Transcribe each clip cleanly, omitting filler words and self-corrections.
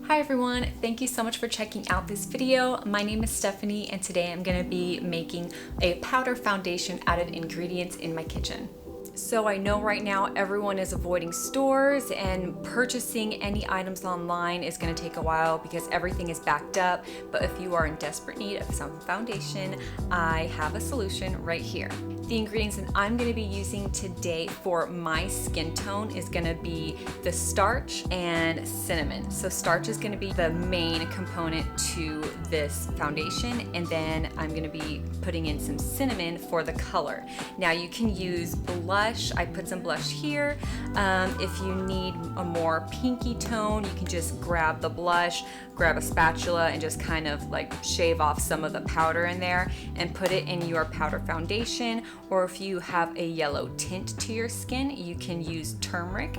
Hi everyone, thank you so much for checking out this video. My name is Stephanie and today I'm going to be making a powder foundation out of ingredients in my kitchen. So I know right now everyone is avoiding stores and purchasing any items online is going to take a while because everything is backed up, but if you are in desperate need of some foundation, I have a solution right here. The ingredients that I'm going to be using today for my skin tone is going to be the starch and cinnamon. So starch is going to be the main component to this foundation, and then I'm going to be putting in some cinnamon for the color. Now you can use blush. I put some blush here. If you need a more pinky tone, you can just grab the blush, grab a spatula and just kind of like shave off some of the powder in there and put it in your powder foundation. Or if you have a yellow tint to your skin, you can use turmeric.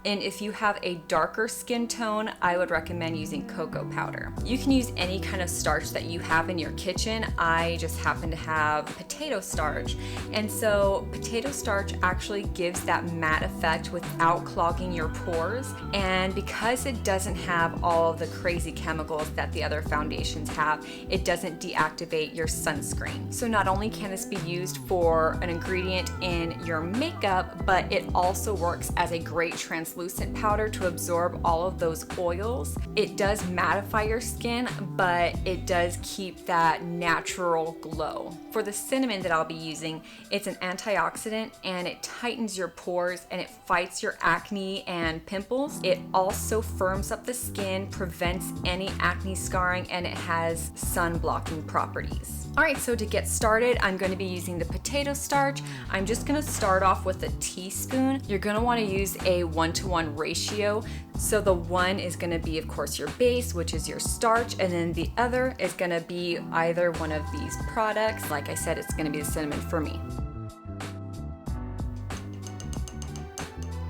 And if you have a darker skin tone, I would recommend using cocoa powder. You can use any kind of starch that you have in your kitchen. I just happen to have potato starch. And so potato starch actually gives that matte effect without clogging your pores. And because it doesn't have all of the crazy chemicals that the other foundations have, it doesn't deactivate your sunscreen. So not only can this be used for an ingredient in your makeup, but it also works as a great translucent powder to absorb all of those oils. It does mattify your skin, but it does keep that natural glow. For the cinnamon that I'll be using, it's an antioxidant and it tightens your pores and it fights your acne and pimples. It also firms up the skin, prevents any acne scarring, and it has sun blocking properties. All right, so to get started, I'm going to be using the potato starch. I'm just going to start off with a teaspoon. You're going to want to use a 1-to-1 ratio. So the one is going to be, of course, your base, which is your starch, and then the other is going to be either one of these products. Like I said, it's going to be the cinnamon for me.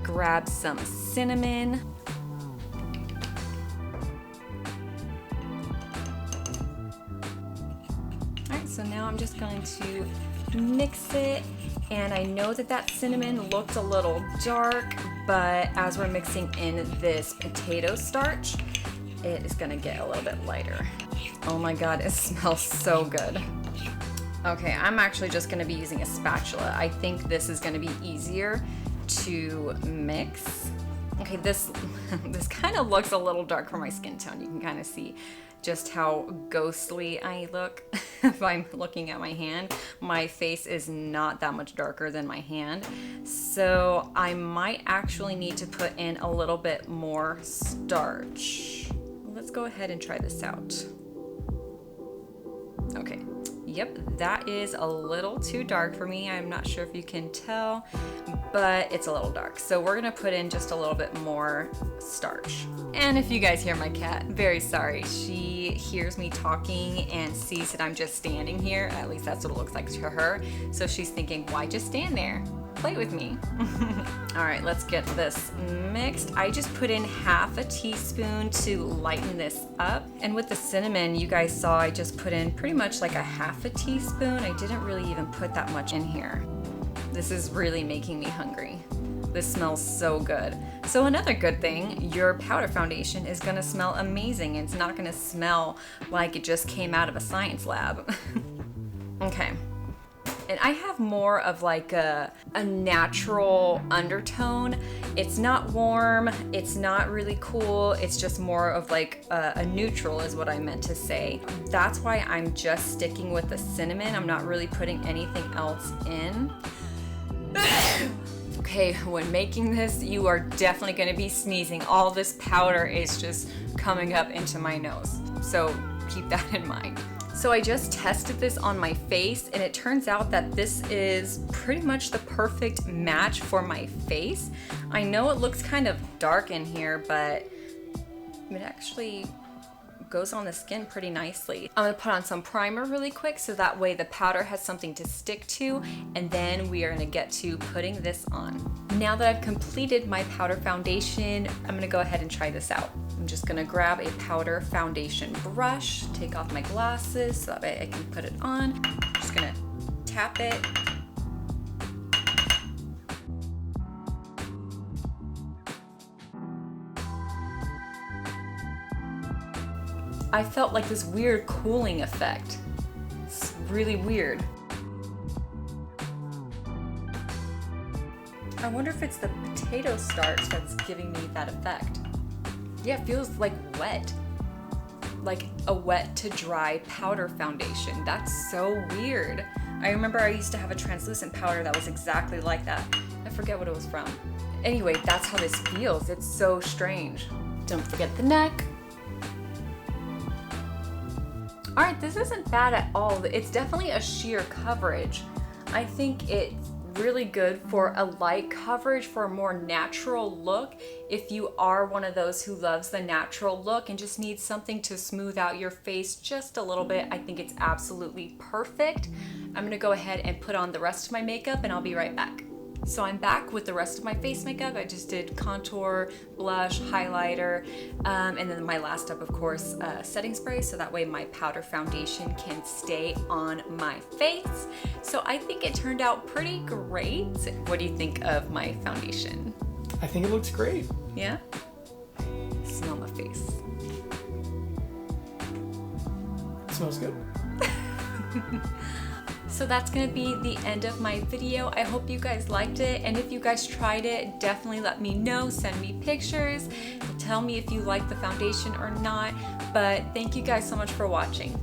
Grab some cinnamon. So now I'm just going to mix it, and I know that that cinnamon looked a little dark, but as we're mixing in this potato starch, it is going to get a little bit lighter. Oh my god, it smells so good. Okay, I'm actually just going to be using a spatula. I think this is going to be easier to mix. Okay, this kind of looks a little dark for my skin tone. You can kind of see just how ghostly I look if I'm looking at my hand. My face is not that much darker than my hand, so I might actually need to put in a little bit more starch. Let's go ahead and try this out. Okay, yep, that is a little too dark for me. I'm not sure if you can tell, but it's a little dark. So we're gonna put in just a little bit more starch. And if you guys hear my cat, very sorry. She hears me talking and sees that I'm just standing here. At least that's what it looks like to her. So she's thinking, why just stand there? Play with me. All right, let's get this mixed. I just put in half a teaspoon to lighten this up. And with the cinnamon, you guys saw I just put in pretty much like a half a teaspoon. I didn't really even put that much in here. This is really making me hungry. This smells so good. So another good thing, your powder foundation is gonna smell amazing. It's not gonna smell like it just came out of a science lab. Okay. And I have more of like a natural undertone. It's not warm, it's not really cool, it's just more of like a neutral is what I meant to say. That's why I'm just sticking with the cinnamon. I'm not really putting anything else in. Okay, when making this, you are definitely gonna be sneezing. All this powder is just coming up into my nose. So keep that in mind. So I just tested this on my face, and it turns out that this is pretty much the perfect match for my face. I know it looks kind of dark in here, but it actually goes on the skin pretty nicely. I'm gonna put on some primer really quick so that way the powder has something to stick to, and then we are gonna get to putting this on. Now that I've completed my powder foundation, I'm gonna go ahead and try this out. I'm just gonna grab a powder foundation brush, take off my glasses so that way I can put it on. I'm just gonna tap it. I felt like this weird cooling effect. It's really weird. I wonder if it's the potato starch that's giving me that effect. Yeah, it feels like wet. Like a wet to dry powder foundation. That's so weird. I remember I used to have a translucent powder that was exactly like that. I forget what it was from. Anyway, that's how this feels. It's so strange. Don't forget the neck. All right, this isn't bad at all. It's definitely a sheer coverage. I think it's really good for a light coverage for a more natural look. If you are one of those who loves the natural look and just needs something to smooth out your face just a little bit, I think it's absolutely perfect. I'm gonna go ahead and put on the rest of my makeup and I'll be right back. So I'm back with the rest of my face makeup. I just did contour, blush, highlighter, and then my last step, of course, setting spray, so that way my powder foundation can stay on my face. So I think it turned out pretty great. What do you think of my foundation? I think it looks great. Yeah? Smell my face. It smells good. So that's gonna be the end of my video. I hope you guys liked it, and if you guys tried it, definitely let me know. Send me pictures. Tell me if you like the foundation or not. But thank you guys so much for watching.